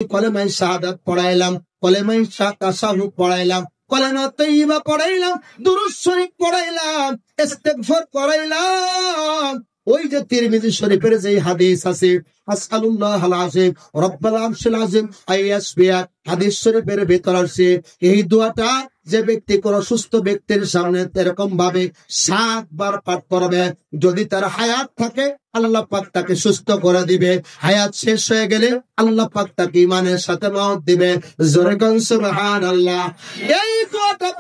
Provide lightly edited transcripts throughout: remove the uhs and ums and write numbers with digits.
কলেমায়ে শাহাদাত পড়াইলাম, কলেমায়ে তাশাহুদ পড়াইলাম, কলেমা তাইয়্যিবা পড়াইলাম, দুরূদ শরীফ পড়াইলাম, ইস্তিগফার পড়াইলাম। ওই যে তিরমিজি শরীফের যে হাদিস আছে, আসআলুল্লাহাল আযীম রাব্বাল আরশিল আযীম আইয়াসবিয়া, হাদিস শরীফের ভিতর আছে এই দোয়াটা যে ব্যক্তি কোন সুস্থ ব্যক্তির সামনে এরকম ভাবে 7 বার পাঠ করবে, যদি তার হায়াত থাকে আল্লাহ পাক তাকে সুস্থ করে দিবে, হায়াত শেষ হয়ে গেলে আল্লাহ পাক তাকে ঈমানের সাথে মওত দিবে। জোরে কোন সুবহানাল্লাহ। এই দোয়াটা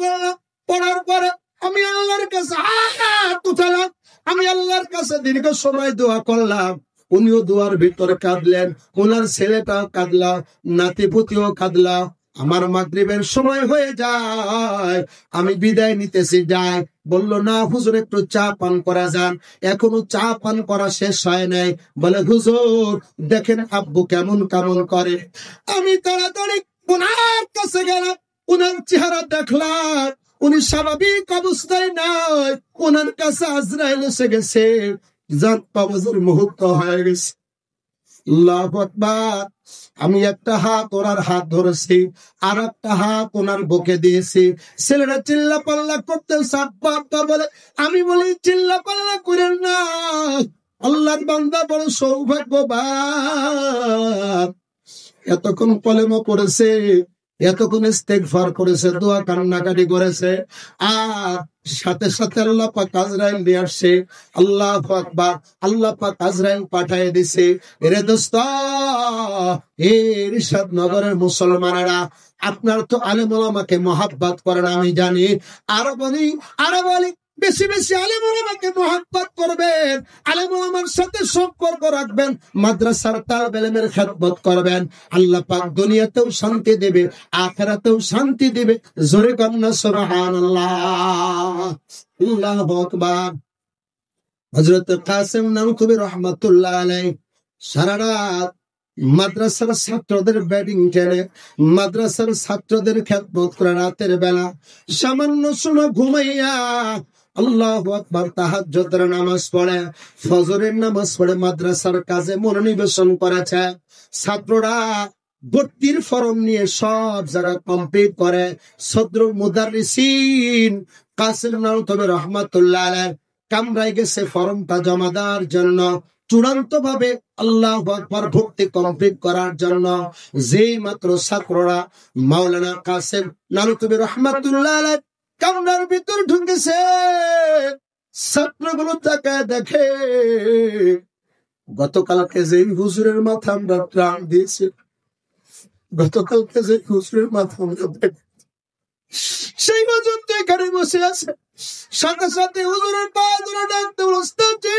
পড়ার পরে আমি আল্লাহর কাছে হাত উঠালাম, আমি আল্লাহর কাছে দীর্ঘ সময় দোয়া করলাম। উনিও দোয়ার ভিতরে কাঁদলেন, ওনার ছেলেটাও কাঁদলা, নাতিপুতিও কাঁদলা। আমার মাগরিবের সময় হয়ে যায়, আমি বিদায় নিতেছি, যাই। বলল না হুজুর একটু চা পান করা যান, এখনো চা পান করা শেষ হয় নাই। বলে হুজুর দেখেন আব্বু কেমন কেমন করে। আমি তাড়াতাড়ি ওনার কাছে গেলাম, ওনার চেহারা দেখলাম উনি স্বাভাবিক অবস্থায় নাই, ওনার কাছে আজরাইল এসে গেছে, জান কবজের মুহূর্ত হয়ে গেছে। আল্লাহু আকবার। আমি একটা হাত ওনার হাত ধরেছি, আর একটা হাত ওনার বুকে দিয়েছি। ছেলেরা চিল্লা পাল্লা করতে আব্বা বলে, আমি বলি চিল্লা পাল্লা করেন না, আল্লাহর বান্দা বড় সৌভাগ্যবান। এতক্ষণ কলেমা পড়েছে, এতক্ষণ ইস্তেগফার করেছে, দোয়া কান্নাকাটি করেছে, আর সাথে সাথে আল্লাহ পাক আজরাইল নিয়ে আসছে। আল্লাহু আকবার। আল্লাহ পাক আজরাইল পাঠিয়ে দিছে। এরে দোস্ত, রিশাদ নগরের মুসলমানেরা, আপনার তো আলেম ওলামাকে মহাব্বত করেন আমি জানি, আরো বলি বেশি বেশি আলেম ওলামাকে মহাব্বত করবেন, আলেম ওলামার সাথে সম্পর্ক রাখবেন, মাদ্রাসার তালিব ইলমের খেদমত করবেন। আল্লাহ পাক দুনিয়াতেও শান্তি দেবে, আখিরাতেও শান্তি দেবে। জোরে কন্না সুবহানাল্লাহ। আল্লাহু আকবার। হযরত কাসেম নানুতুবি রাহমাতুল্লাহ আলাইহি সারা রাত মাদ্রাসার ছাত্রদের ব্যাটিং টেনে, মাদ্রাসার ছাত্রদের খেদমত করে রাতের বেলা সামান্য সময় ঘুমাইয়া আল্লাহু আকবার তাহাজ্জুদের নামাজ পড়ে, ফজরের নামাজ পড়ে মাদ্রাসার কাজে মনোনিবেশন করেছে। ছাত্ররা ভর্তির ফরম নিয়ে সব জায়গা কমপ্লিট করে। সদরুল মুদাররিসিন কাসেম নানুতুবি রাহমাতুল্লাহ আলাইহি কামরায় গেছে ফরমটা জমা দেওয়ার জন্য, চূড়ান্ত ভাবে আল্লাহু আকবার ভর্তি কমপ্লিট করার জন্য। যেই মাত্র ছাত্ররা মাওলানা কাসেম নানুতুবি রাহমাতুল্লাহ আলাইহি কামরার ভিতর ঢুকেছে, ছাত্রগুলো তাকায় দেখে গতকালকে যে হুজুরের মাথা আমরা প্রাণ দিয়েছি, গতকালকে যে হুজুরের মাথা আমরা সেই হুজুর তো এখানে বসে আছে। সাথে সাথে হুজুরের পা ধরে ডাকতে, ওস্তাদ জি